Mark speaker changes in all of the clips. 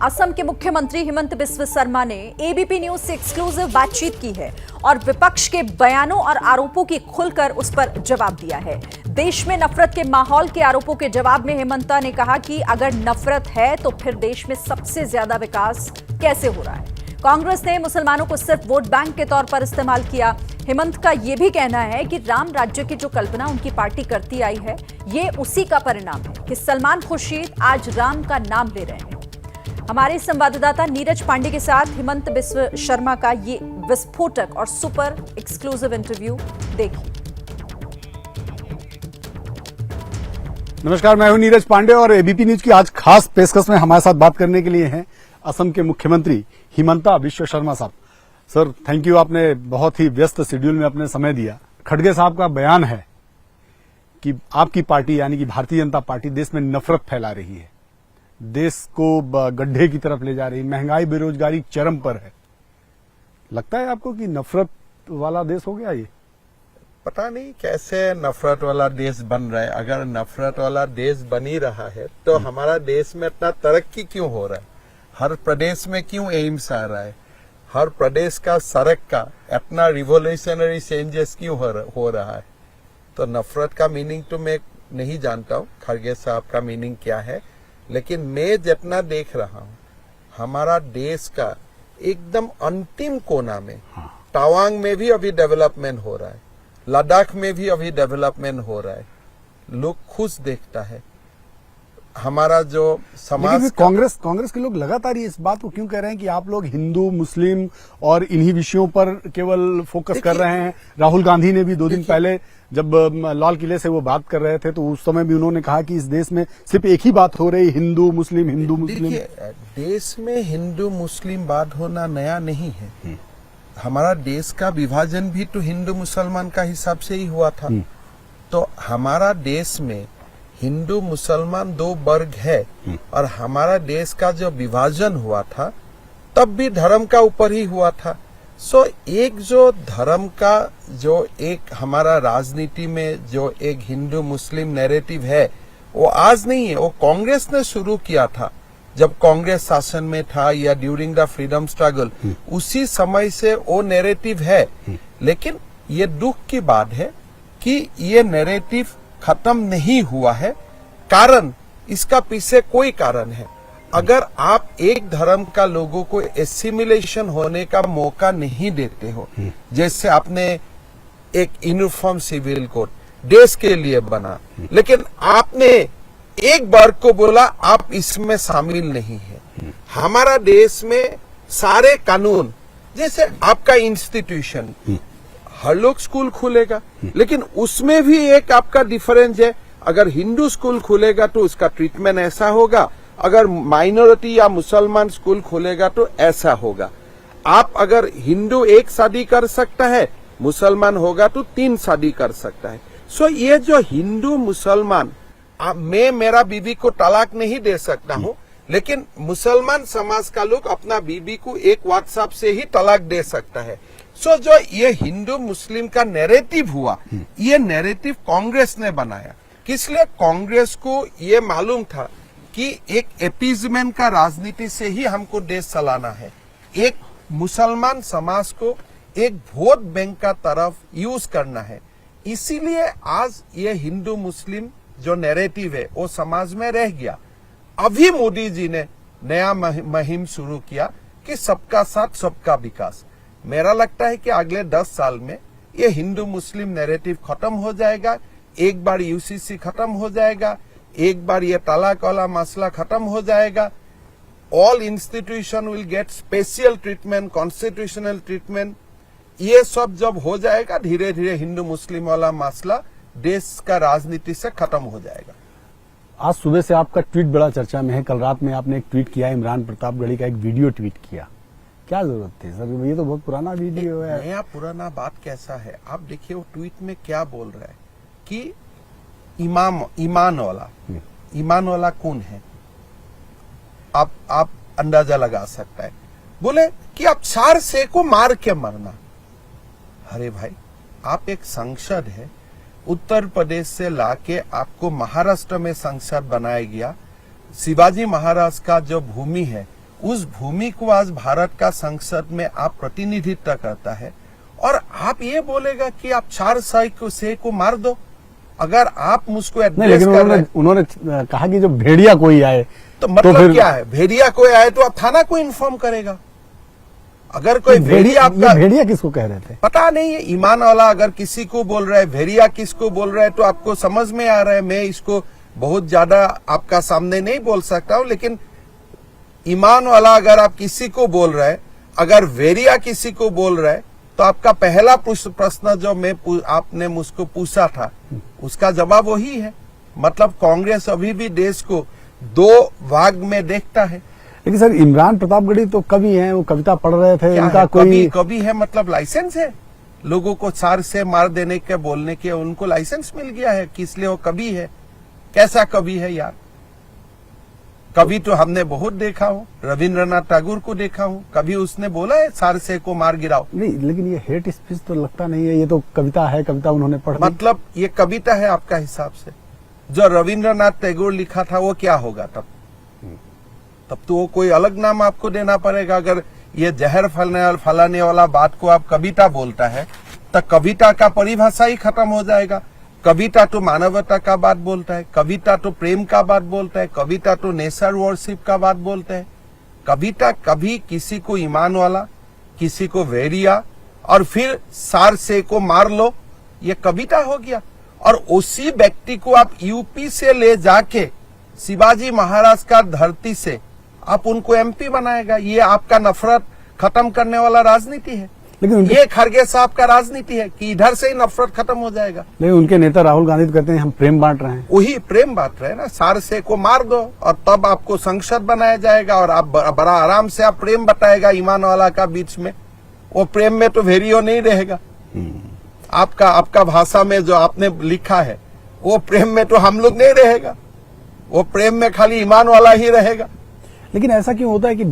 Speaker 1: असम के मुख्यमंत्री हिमंत बिस्व शर्मा ने एबीपी न्यूज से एक्सक्लूसिव बातचीत की है और विपक्ष के बयानों और आरोपों की खुलकर उस पर जवाब दिया है। देश में नफरत के माहौल के आरोपों के जवाब में हिमंता ने कहा कि अगर नफरत है तो फिर देश में सबसे ज्यादा विकास कैसे हो रहा है। कांग्रेस ने मुसलमानों को सिर्फ वोट बैंक के तौर पर इस्तेमाल किया। हिमंत का यह भी कहना है कि राम राज्य की जो कल्पना उनकी पार्टी करती आई है, ये उसी का परिणाम है कि सलमान खुर्शीद आज राम का नाम ले रहे हैं। हमारे संवाददाता नीरज पांडे के साथ हिमंत बिस्व शर्मा का ये विस्फोटक और सुपर एक्सक्लूसिव इंटरव्यू देखिए।
Speaker 2: नमस्कार, मैं हूं नीरज पांडे और एबीपी न्यूज की आज खास पेशकश में हमारे साथ बात करने के लिए हैं असम के मुख्यमंत्री हिमंता बिस्व शर्मा साहब। सर, थैंक यू, आपने बहुत ही व्यस्त शेड्यूल में अपने समय दिया। खड़गे साहब का बयान है कि आपकी पार्टी यानी कि भारतीय जनता पार्टी देश में नफरत फैला रही है, देश को गड्ढे की तरफ ले जा रही है, महंगाई बेरोजगारी चरम पर है। लगता है आपको कि नफरत वाला देश हो गया ये?
Speaker 3: पता नहीं कैसे नफरत वाला देश बन रहा है। अगर नफरत वाला देश बन ही रहा है तो हमारा देश में इतना तरक्की क्यों हो रहा है? हर प्रदेश में क्यों एम्स आ रहा है? हर प्रदेश का सड़क का इतना रिवोल्यूशनरी चेंजेस क्यों हो रहा है? तो नफरत का मीनिंग तो मैं नहीं जानता हूँ, खड़गे साहब का मीनिंग क्या है, लेकिन मैं जितना देख रहा हूँ हमारा देश का एकदम अंतिम कोना में तवांग में भी अभी डेवलपमेंट हो रहा है, लद्दाख में भी अभी डेवलपमेंट हो रहा है। लोग खुश देखता है हमारा जो समाज।
Speaker 2: कांग्रेस के लोग लगातार इस बात को क्यों कह रहे हैं कि आप लोग हिंदू मुस्लिम और इन्हीं विषयों पर केवल फोकस कर रहे हैं? राहुल गांधी ने भी 2 दिन पहले जब लाल किले से वो बात कर रहे थे तो उस समय भी उन्होंने कहा कि इस देश में सिर्फ एक ही बात हो रही, हिंदू मुस्लिम हिंदू मुस्लिम।
Speaker 3: देश में हिंदू मुस्लिम बात होना नया नहीं है। हमारा देश का विभाजन भी तो हिंदू मुसलमान का हिसाब से ही हुआ था। तो हमारा देश में हिंदू मुसलमान 2 वर्ग है और हमारा देश का जो विभाजन हुआ था तब भी धर्म का ऊपर ही हुआ था। सो एक जो धर्म का जो एक हमारा राजनीति में जो एक हिंदू मुस्लिम नैरेटिव है वो आज नहीं है, वो कांग्रेस ने शुरू किया था जब कांग्रेस शासन में था या ड्यूरिंग द फ्रीडम स्ट्रगल। उसी समय से वो नैरेटिव है। लेकिन ये दुख की बात है कि ये नैरेटिव खत्म नहीं हुआ है। कारण इसका पीछे कोई कारण है। अगर आप एक धर्म का लोगों को एसिमिलेशन होने का मौका नहीं देते हो, जैसे आपने एक यूनिफॉर्म सिविल कोड देश के लिए बना, लेकिन आपने एक वर्ग को बोला आप इसमें शामिल नहीं है। हमारा देश में सारे कानून, जैसे आपका इंस्टीट्यूशन, हर लोग स्कूल खुलेगा, लेकिन उसमें भी एक आपका डिफरेंस है। अगर हिंदू स्कूल खुलेगा तो उसका ट्रीटमेंट ऐसा होगा, अगर माइनॉरिटी या मुसलमान स्कूल खुलेगा तो ऐसा होगा। आप अगर हिंदू 1 शादी कर सकता है, मुसलमान होगा तो 3 शादी कर सकता है। सो ये जो हिंदू मुसलमान, मैं मेरा बीबी को तलाक नहीं दे सकता हूँ, लेकिन मुसलमान समाज का लोग अपना बीबी को एक व्हाट्सएप से ही तलाक दे सकता है। सो जो ये हिंदू मुस्लिम का नैरेटिव हुआ, ये नैरेटिव कांग्रेस ने बनाया। इसलिए कांग्रेस को ये मालूम था कि एक एपीजमेंट का राजनीति से ही हमको देश चलाना है। एक मुसलमान समाज को एक वोट बैंक का तरफ यूज करना है। इसीलिए आज ये हिंदू मुस्लिम जो नैरेटिव है वो समाज में रह गया। अभी मोदी जी ने नया मुहिम शुरू किया कि सबका साथ सबका विकास। मेरा लगता है कि अगले 10 साल में ये हिंदू मुस्लिम नैरेटिव खत्म हो जाएगा। एक बार यूसीसी खत्म हो जाएगा, एक बार ये तलाक वाला मसला खत्म हो जाएगा। All institution will get special treatment, constitutional treatment. ये सब जब हो जाएगा, धीरे धीरे हिंदू मुस्लिम वाला मसला देश का राजनीति से खत्म हो जाएगा।
Speaker 2: आज सुबह से आपका ट्वीट बड़ा चर्चा में है। कल रात में आपने एक ट्वीट किया, इमरान प्रतापगढ़ी का एक वीडियो ट्वीट किया। क्या जरूरत थी सर? ये तो बहुत पुराना वीडियो है।
Speaker 3: नया पुराना बात कैसा है? आप देखिए वो ट्वीट में क्या बोल रहा है कि ईमान वाला कौन है? आप अंदाजा लगा सकता है। बोले कि आप 4 से को मार के मरना। अरे भाई, आप एक सांसद है, उत्तर प्रदेश से लाके आपको महाराष्ट्र में सांसद बनाया गया। शिवाजी महाराज का जो भूमि है उस भूमि को आज भारत का संसद में आप प्रतिनिधित्व करता है और आप ये बोलेगा कि आप 4 से को मार दो। अगर आप मुझको
Speaker 2: नहीं,
Speaker 3: एड्रेस
Speaker 2: लेकिन
Speaker 3: कर रहे
Speaker 2: उन्होंने कहा कि जब भेड़िया कोई आए
Speaker 3: तो मतलब
Speaker 2: फिर
Speaker 3: क्या है? भेड़िया कोई आए तो आप थाना को इन्फॉर्म करेगा। अगर कोई भेड़िया आपका,
Speaker 2: ये भेड़िया किसको कह रहे थे?
Speaker 3: पता नहीं है, ईमान वाला अगर किसी को बोल रहा है, भेड़िया किसको बोल रहा है तो आपको समझ में आ रहा है। मैं इसको बहुत ज्यादा आपका सामने नहीं बोल सकता हूं, लेकिन ईमान वाला अगर आप किसी को बोल रहे हैं, अगर भेड़िया किसी को बोल रहा है, तो आपका पहला प्रश्न जो आपने मुझको पूछा था उसका जवाब वही है। मतलब कांग्रेस अभी भी देश को 2 भाग में देखता है।
Speaker 2: लेकिन सर, इमरान प्रतापगढ़ी तो कवि हैं, वो कविता पढ़ रहे थे,
Speaker 3: क्या
Speaker 2: उनका
Speaker 3: है?
Speaker 2: कोई
Speaker 3: कवि है मतलब लाइसेंस है लोगों को 4 से मार देने के बोलने के, उनको लाइसेंस मिल गया है कि इसलिए वो कवि है। कैसा कवि है यार? कवि तो हमने बहुत देखा हूँ, रविंद्रनाथ टैगोर को देखा हूँ, कभी उसने बोला है 4 से को मार गिराओ।
Speaker 2: नहीं, लेकिन ये हेट स्पीच तो लगता नहीं है, ये तो कविता है, कविता उन्होंने पढ़ ली।
Speaker 3: मतलब ये कविता है आपका हिसाब से? जो रविंद्रनाथ टैगोर लिखा था वो क्या होगा तब? तब तो वो कोई अलग नाम आपको देना पड़ेगा। अगर ये जहर फैलाने वाला बात को आप कविता बोलता है तो कविता का परिभाषा ही खत्म हो जाएगा। कविता तो मानवता का बात बोलता है, कविता तो प्रेम का बात बोलता है, कविता तो नेचर वर्शिप का बात बोलता है। कविता कभी किसी को ईमान वाला, किसी को वेरिया और फिर 4 से को मार लो, ये कविता हो गया। और उसी व्यक्ति को आप यूपी से ले जाके शिवाजी महाराज का धरती से आप उनको एमपी बनाएगा। ये आपका नफरत खत्म करने वाला राजनीति है।
Speaker 2: लेकिन
Speaker 3: ये खड़गे साहब का राजनीति है कि इधर से ही नफरत खत्म हो जाएगा।
Speaker 2: लेकिन उनके नेता राहुल गांधी तो कहते हैं हम प्रेम बांट रहे हैं।
Speaker 3: वही प्रेम बांट रहे हैं ना। 4 से को मार दो और तब आपको संसद बनाया जाएगा और आप बड़ा आराम से आप प्रेम बताएगा ईमान वाला का बीच में। वो प्रेम में तो वेरियो नहीं रहेगा। आपका भाषा में जो आपने लिखा है वो प्रेम में तो हम लोग नहीं रहेगा, वो प्रेम में खाली ईमान वाला ही रहेगा।
Speaker 2: लेकिन ऐसा क्यों होता है कि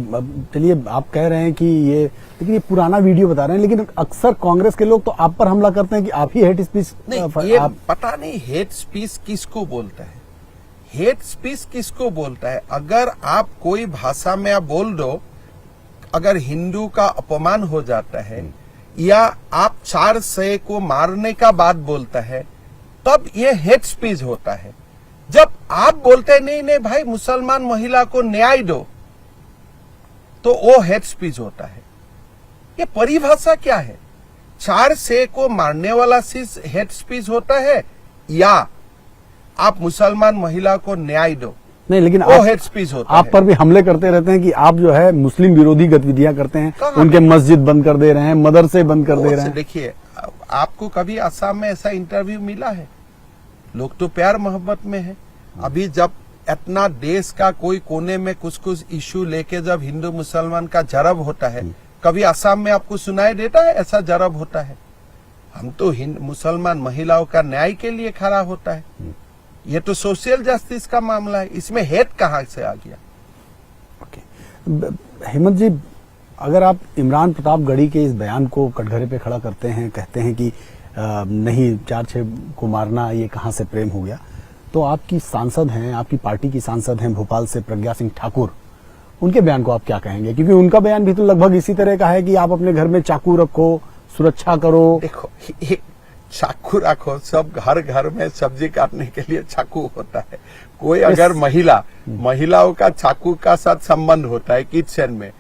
Speaker 2: चलिए आप कह रहे हैं कि ये, लेकिन ये पुराना वीडियो बता रहे हैं, लेकिन अक्सर कांग्रेस के लोग तो आप पर हमला करते हैं कि आप ही हेट स्पीच।
Speaker 3: नहीं, ये पता नहीं हेट स्पीच किसको बोलता है, हेट स्पीच किसको बोलता है। अगर आप कोई भाषा में आप बोल दो, अगर हिंदू का अपमान हो जाता है या आप 4 से को मारने का बात बोलता है, तब ये हेट स्पीच होता है। जब आप बोलते हैं नहीं नहीं भाई मुसलमान महिला को न्याय दो, तो वो हेट स्पीच होता है। ये परिभाषा क्या है? 4 से को मारने वाला चीज हेट स्पीच होता है या आप मुसलमान महिला को न्याय दो,
Speaker 2: नहीं, लेकिन
Speaker 3: वो हेट स्पीच होता है।
Speaker 2: आप पर भी हमले करते रहते हैं कि आप जो है मुस्लिम विरोधी गतिविधियां करते हैं, उनके मस्जिद बंद कर दे रहे हैं, मदरसे बंद कर दे रहे हैं।
Speaker 3: देखिए, आपको कभी असम में ऐसा इंटरव्यू मिला है? लोग तो प्यार मोहब्बत में है। अभी जब इतना देश का कोई कोने में कुछ इश्यू लेके जब हिंदू मुसलमान का जरब होता है, कभी असम में आपको सुनाई देता है ऐसा जरब होता है? हम तो मुसलमान महिलाओं का न्याय के लिए खड़ा होता है। ये तो सोशल जस्टिस का मामला है, इसमें हेट कहां से आ गया?
Speaker 2: हेमंत जी, अगर आप इमरान प्रतापगढ़ी के इस बयान को कटघरे पे खड़ा करते हैं, कहते हैं कि नहीं 4-6 को मारना ये कहां से प्रेम हो गया, तो आपकी सांसद हैं, आपकी पार्टी की सांसद हैं भोपाल से प्रज्ञा सिंह ठाकुर, उनके बयान को आप क्या कहेंगे? क्योंकि उनका बयान भी तो लगभग इसी तरह का है कि आप अपने घर में चाकू रखो, सुरक्षा करो।
Speaker 3: देखो, चाकू रखो, सब घर में सब्जी काटने के लिए चाकू होता है। कोई अगर महिलाओं का चाकू का साथ संबंध होता है किचन में,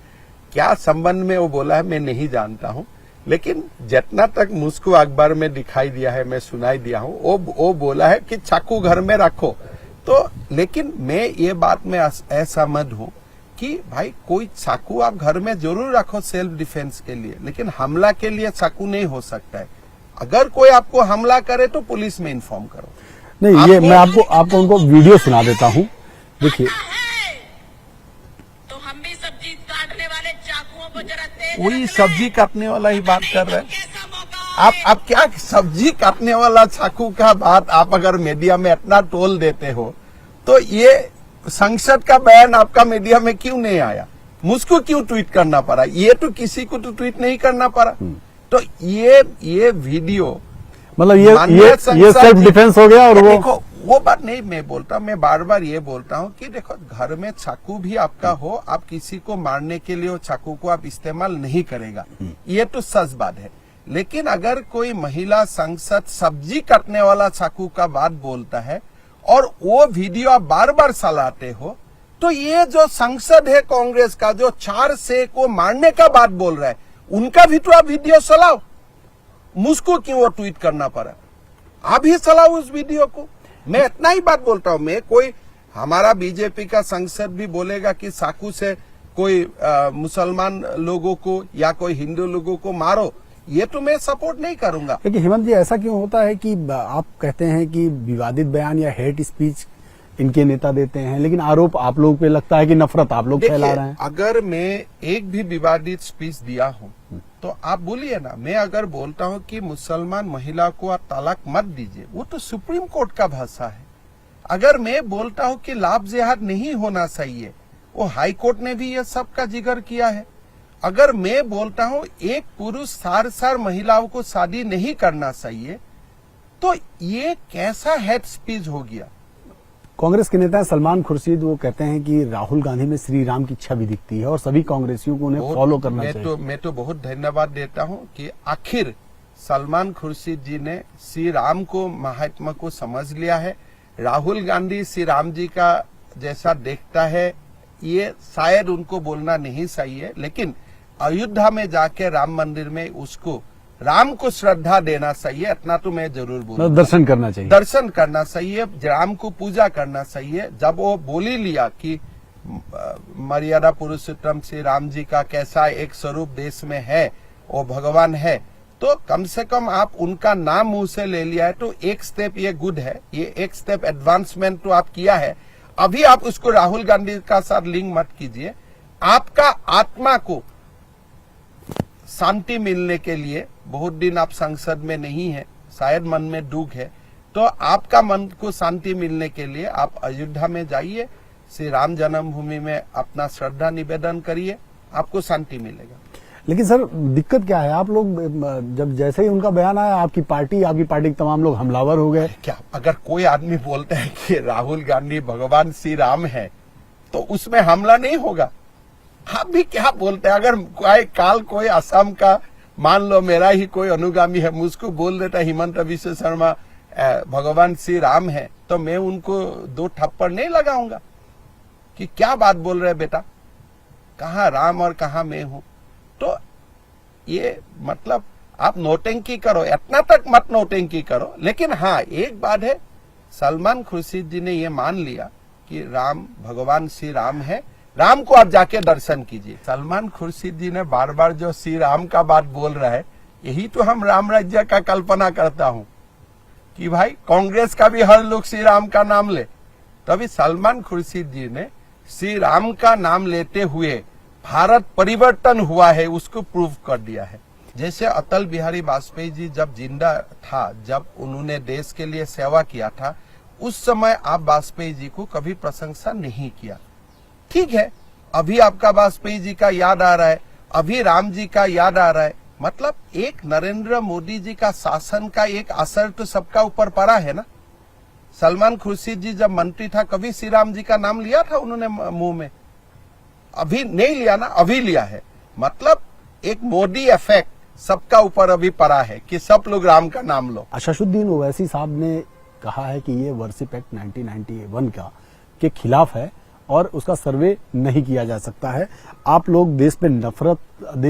Speaker 3: क्या संबंध में वो बोला है मैं नहीं जानता हूँ, लेकिन जितना तक मुझको अखबार में दिखाई दिया है, मैं सुनाई दिया हूँ, वो बोला है कि चाकू घर में रखो। तो लेकिन मैं ये बात में असहमत हूँ कि भाई कोई चाकू आप घर में जरूर रखो सेल्फ डिफेंस के लिए, लेकिन हमला के लिए चाकू नहीं हो सकता है। अगर कोई आपको हमला करे तो पुलिस में इन्फॉर्म करो।
Speaker 2: नहीं, ये मैं आपको उनको वीडियो सुना देता हूँ, देखिए।
Speaker 4: तो हम भी सब्जी काटने वाले चाकुओं को जरा तेज,
Speaker 3: वही सब्जी काटने वाला ही बात कर रहे हैं आप क्या सब्जी काटने वाला चाकू का बात आप अगर मीडिया में इतना टोल देते हो, तो ये संसद का बयान आपका मीडिया में क्यों नहीं आया? मुझको क्यों ट्वीट करना पड़ा? ये तो किसी को तो ट्वीट नहीं करना पड़ा। तो ये वीडियो
Speaker 2: मतलब ये सेल्फ डिफेंस हो गया। और वो
Speaker 3: वो बात नहीं मैं बोलता, मैं बार बार ये बोलता हूँ कि देखो घर में चाकू भी आपका हो, आप किसी को मारने के लिए वो चाकू को आप इस्तेमाल नहीं करेगा, ये तो सच बात है। लेकिन अगर कोई महिला सांसद सब्जी काटने वाला चाकू का बात बोलता है और वो वीडियो आप बार बार चलाते हो, तो ये जो सांसद है कांग्रेस का जो 4 से को मारने का बात बोल रहा है, उनका भी तो आप वीडियो चलाओ। मुझको क्यों वो ट्वीट करना पड़ा? आप ही चलाओ उस वीडियो को। मैं इतना ही बात बोलता हूं। मैं कोई हमारा बीजेपी का सांसद भी बोलेगा कि चाकू से कोई मुसलमान लोगों को या कोई हिंदू लोगों को मारो, ये तो मैं सपोर्ट नहीं करूंगा।
Speaker 2: लेकिन हेमंत जी, ऐसा क्यों होता है कि आप कहते हैं कि विवादित बयान या हेट स्पीच इनके नेता देते हैं, लेकिन आरोप आप लोगों पे लगता है कि नफरत आप लोग फैला रहे हैं?
Speaker 3: अगर मैं एक भी विवादित स्पीच दिया हूं तो आप बोलिए ना। मैं अगर बोलता हूं कि मुसलमान महिला को आप तलाक मत दीजिए, वो तो सुप्रीम कोर्ट का भाषा है। अगर मैं बोलता हूं कि लाभ जिहाद नहीं होना चाहिए, वो हाई कोर्ट ने भी ये सबका जिक्र किया है। अगर मैं बोलता हूं एक पुरुष 4 महिलाओं को शादी नहीं करना चाहिए, तो ये कैसा हेट स्पीच हो गया?
Speaker 2: कांग्रेस के नेता सलमान खुर्शीद वो कहते हैं कि राहुल गांधी में श्री राम की छवि दिखती है और सभी कांग्रेसियों को उन्हें फॉलो करना चाहिए।
Speaker 3: मैं तो बहुत धन्यवाद देता हूं कि आखिर सलमान खुर्शीद जी ने श्री राम को महात्मा को समझ लिया है। राहुल गांधी श्री राम जी का जैसा देखता है, ये शायद उनको बोलना नहीं चाहिए, लेकिन अयोध्या में जाके राम मंदिर में उसको राम को श्रद्धा देना चाहिए, इतना तो मैं जरूर बोलूंगा।
Speaker 2: दर्शन करना चाहिए,
Speaker 3: दर्शन करना चाहिए, राम को पूजा करना चाहिए। जब वो बोल ही लिया कि मर्यादा पुरुषोत्तम श्री राम जी का कैसा एक स्वरूप देश में है, वो भगवान है, तो कम से कम आप उनका नाम मुंह से ले लिया है, तो एक स्टेप ये गुड है, ये एक स्टेप एडवांसमेंट तो आप किया है। अभी आप उसको राहुल गांधी का साथ लिंक मत कीजिए। आपका आत्मा को शांति मिलने के लिए, बहुत दिन आप संसद में नहीं है, शायद मन में दुख है, तो आपका मन को शांति मिलने के लिए आप अयोध्या में जाइए, श्री राम जन्मभूमि में अपना श्रद्धा निवेदन करिए, आपको शांति मिलेगा।
Speaker 2: लेकिन सर दिक्कत क्या है, आप लोग जब जैसे ही उनका बयान आया आपकी पार्टी के तमाम लोग हमलावर हो गए।
Speaker 3: क्या अगर कोई आदमी बोलता है कि राहुल गांधी भगवान श्री राम है, तो उसमें हमला नहीं होगा? आप भी क्या बोलते हैं? अगर कोई असम का मान लो मेरा ही कोई अनुगामी है, मुझको बोल देता हिमंत बिश्व शर्मा भगवान श्री राम है, तो मैं उनको 2 थप्पड़ नहीं लगाऊंगा कि क्या बात बोल रहे बेटा, कहाँ राम और कहाँ मैं हूं? तो ये मतलब आप नौटंकी करो, इतना तक मत नौटंकी करो। लेकिन हाँ, एक बात है, सलमान खुर्शीद जी ने ये मान लिया कि राम भगवान श्री राम है, राम को आप जाके दर्शन कीजिए। सलमान खुर्शीद जी ने बार बार जो श्री राम का बात बोल रहा है, यही तो हम राम राज्य का कल्पना करता हूं कि भाई कांग्रेस का भी हर लोग श्री राम का नाम ले। तो अभी सलमान खुर्शीद जी ने श्री राम का नाम लेते हुए भारत परिवर्तन हुआ है, उसको प्रूव कर दिया है। जैसे अटल बिहारी वाजपेयी जी जब जिंदा था, जब उन्होंने देश के लिए सेवा किया था, उस समय आप वाजपेयी जी को कभी प्रशंसा नहीं किया। ठीक है, अभी आपका वाजपेयी जी का याद आ रहा है, अभी राम जी का याद आ रहा है, मतलब एक नरेंद्र मोदी जी का शासन का एक असर तो सबका ऊपर पड़ा है ना। सलमान खुर्शीद जी जब मंत्री था, कभी श्री राम जी का नाम लिया था उन्होंने मुंह में? अभी नहीं लिया ना, अभी लिया है। मतलब एक मोदी इफेक्ट सबका ऊपर अभी पड़ा है कि सब लोग राम का नाम लो।
Speaker 2: अशशुद्दीन ओवैसी साहब ने कहा है कि ये वर्शिप एक्ट 1991 के खिलाफ है और उसका सर्वे नहीं किया जा सकता है। आप लोग देश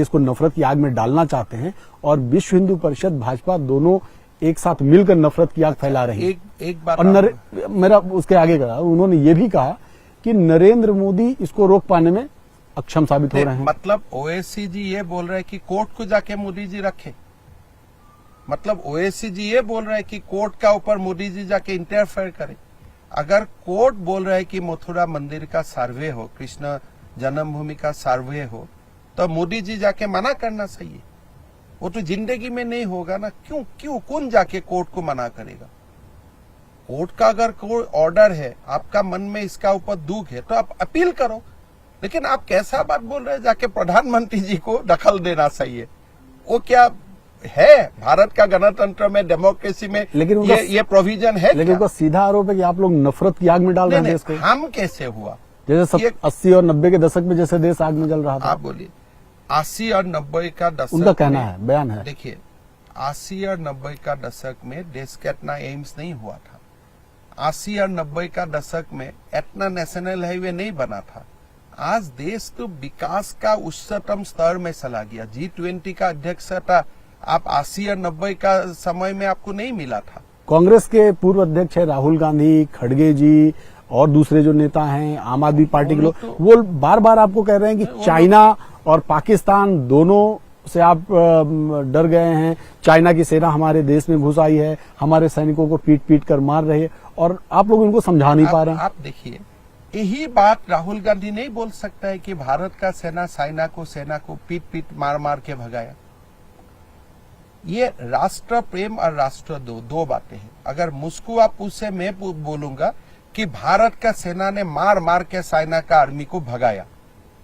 Speaker 2: को नफरत की आग में डालना चाहते हैं और विश्व हिंदू परिषद भाजपा दोनों एक साथ मिलकर नफरत की आग फैला रही है।
Speaker 3: एक बात
Speaker 2: और मेरा उसके आगे का उन्होंने ये भी कहा कि नरेंद्र मोदी इसको रोक पाने में अक्षम साबित हो रहे हैं।
Speaker 3: मतलब ओवैसी जी ये बोल रहे हैं कि कोर्ट को जाके मोदी जी रखे। मतलब ओवैसी जी ये बोल रहे हैं कि कोर्ट का ऊपर मोदी जी जाके इंटरफेयर करे। अगर कोर्ट बोल रहे है कि मथुरा मंदिर का सर्वे हो, कृष्ण जन्मभूमि का सर्वे हो, तो मोदी जी जाके मना करना चाहिए। वो तो जिंदगी में नहीं होगा ना। क्यों कौन जाके कोर्ट को मना करेगा? कोर्ट का अगर कोई ऑर्डर है, आपका मन में इसका ऊपर दुख है, तो आप अपील करो। लेकिन आप कैसा बात बोल रहे हैं, जाके प्रधानमंत्री जी को दखल देना चाहिए। वो क्या है भारत का गणतंत्र में, डेमोक्रेसी में
Speaker 2: लेकिन उनका-
Speaker 3: ये प्रोविजन है
Speaker 2: लेकिन
Speaker 3: क्या?
Speaker 2: उनका सीधा आरोप है कि आप लोग नफरत की आग में डाल रहे हैं
Speaker 3: नहीं,
Speaker 2: देश को।
Speaker 3: हम कैसे हुआ?
Speaker 2: जैसे
Speaker 3: ये-
Speaker 2: 80 और 90 के दशक में जैसे देश आग में जल रहा था।
Speaker 3: आप बोलिए 80 और 90 का दशक
Speaker 2: उनका कहना
Speaker 3: में-
Speaker 2: है, बयान है।
Speaker 3: देखिए 80 और 90 का दशक में देश का इतना एम्स नहीं हुआ था। 80 और 90 का दशक में इतना नेशनल हाईवे नहीं बना था। आज देश तो विकास का उच्चतम स्तर में चला गया। G20 का अध्यक्षता आप 80 और 90 का समय में आपको नहीं मिला था।
Speaker 2: कांग्रेस के पूर्व अध्यक्ष है राहुल गांधी, खड़गे जी और दूसरे जो नेता हैं आम आदमी पार्टी के लोग, वो बार बार आपको कह रहे हैं कि चाइना और पाकिस्तान दोनों से आप डर गए हैं। चाइना की सेना हमारे देश में घुस आई है, हमारे सैनिकों को पीट पीट कर मार रही है, और आप लोग उनको समझा नहीं पा रहे हैं।
Speaker 3: आप देखिए यही बात राहुल गांधी नहीं बोल सकता है कि भारत का सेना सेना को पीट पीट मार मार के भगाया। ये राष्ट्र प्रेम और राष्ट्र दो बातें हैं। अगर मुझको आप पूछे, मैं बोलूंगा कि भारत का सेना ने मार मार के चाइना का आर्मी को भगाया,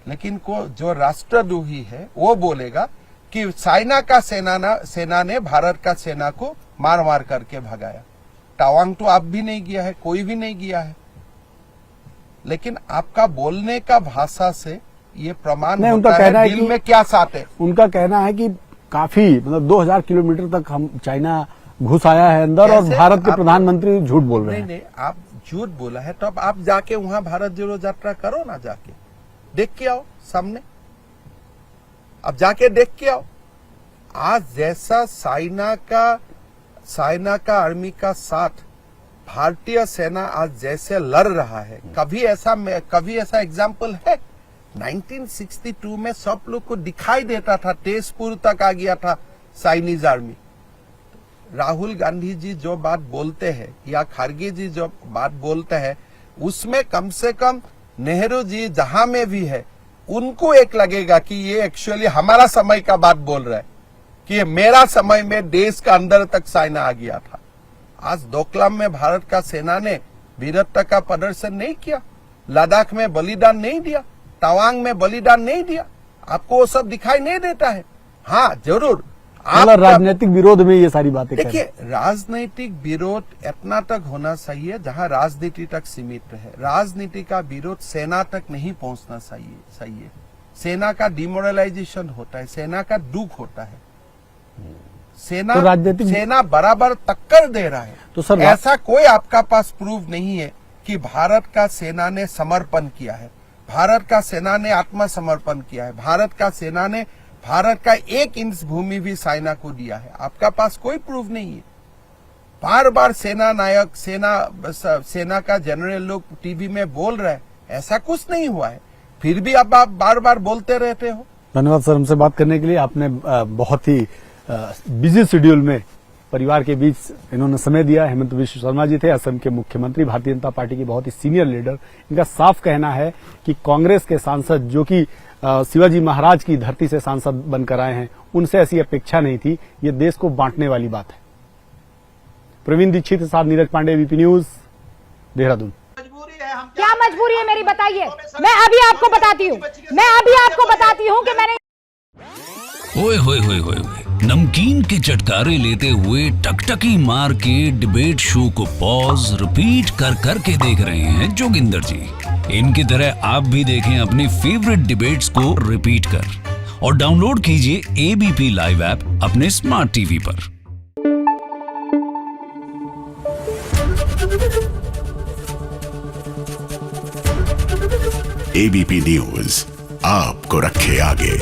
Speaker 3: लेकिन को जो राष्ट्रद्रोही है वो बोलेगा कि चाइना का सेना ने भारत का सेना को मार मार करके भगाया। तवांग तो आप भी नहीं गया है, कोई भी नहीं गया है, लेकिन आपका बोलने का भाषा से ये प्रमाण
Speaker 2: नहीं,
Speaker 3: होता
Speaker 2: उनका कहना है
Speaker 3: दिल
Speaker 2: कि-
Speaker 3: में क्या साथ है।
Speaker 2: उनका कहना है कि काफी मतलब 2000 किलोमीटर तक हम चाइना घुस आया है अंदर, और
Speaker 3: कैसे?
Speaker 2: भारत के
Speaker 3: आप-
Speaker 2: प्रधानमंत्री झूठ बोल रहे
Speaker 3: नहीं
Speaker 2: हैं।
Speaker 3: नहीं, आप झूठ बोला है तो अब आप जाके वहां भारत जोड़ो यात्रा करो ना, जाके देख के आओ सामने, अब जाके देख के आओ। आज जैसा चाइना का आर्मी का साथ भारतीय सेना आज जैसे लड़ रहा है, कभी ऐसा एग्जाम्पल है? 1962 में सब लोग को दिखाई देता था, तेजपुर तक आ गया था चाइनीज आर्मी। राहुल गांधी जी जो बात बोलते हैं या खड़गे जी जो बात बोलते हैं, उसमें कम से कम नेहरू जी जहां में भी है उनको एक लगेगा कि ये एक्चुअली हमारा समय का बात बोल रहा है, कि ये मेरा समय में देश का अंदर तक चाइना आ गया था। आज डोकलाम में भारत का सेना ने वीरत्व का प्रदर्शन नहीं किया, लद्दाख में बलिदान नहीं दिया, तवांग में बलिदान नहीं दिया, आपको वो सब दिखाई नहीं देता है। हाँ जरूर
Speaker 2: मतलब राजनीतिक विरोध में ये सारी बातें कर रहे हैं।
Speaker 3: देखिए राजनीतिक विरोध इतना तक होना चाहिए जहां राजनीति तक सीमित रहे। राजनीति का विरोध सेना तक नहीं पहुंचना चाहिए। सेना का डिमोरलाइजेशन होता है, सेना का दुख होता है।
Speaker 2: तो राजनीतिक-
Speaker 3: सेना बराबर टक्कर दे रहा है।
Speaker 2: तो सर
Speaker 3: ऐसा कोई आपका पास प्रूफ नहीं है कि भारत का सेना ने समर्पण किया है, भारत का सेना ने आत्मसमर्पण किया है, भारत का सेना ने भारत का 1 इंच भूमि भी चाइना को दिया है। आपका पास कोई प्रूफ नहीं है। बार बार सेना नायक सेना का जनरल लोग टीवी में बोल रहे हैं, ऐसा कुछ नहीं हुआ है, फिर भी आप बार बार बोलते रहते हो।
Speaker 2: धन्यवाद सर हमसे बात करने के लिए। आपने बहुत ही बिजी शेड्यूल में परिवार के बीच इन्होंने समय दिया। हेमंत बिश्व शर्मा जी थे, असम के मुख्यमंत्री, भारतीय जनता पार्टी के बहुत ही सीनियर लीडर। इनका साफ कहना है कि कांग्रेस के सांसद जो कि शिवाजी महाराज की धरती से सांसद बनकर आए हैं, उनसे ऐसी अपेक्षा नहीं थी। ये देश को बांटने वाली बात है। प्रवीण दीक्षित के साथ नीरज पांडे, एबीपी न्यूज, देहरादून।
Speaker 5: क्या मजबूरी है मेरी बताइए? मैं अभी आपको बताती हूँ कि मैंने
Speaker 6: ओए होए होए होए नमकीन के चटकारे लेते हुए टकटकी मार के डिबेट शो को पॉज रिपीट कर करके देख रहे हैं जोगिंदर जी। इनकी तरह आप भी देखें अपने फेवरेट डिबेट्स को रिपीट कर, और डाउनलोड कीजिए एबीपी लाइव ऐप अपने स्मार्ट टीवी पर।
Speaker 7: एबीपी न्यूज आपको रखे आगे।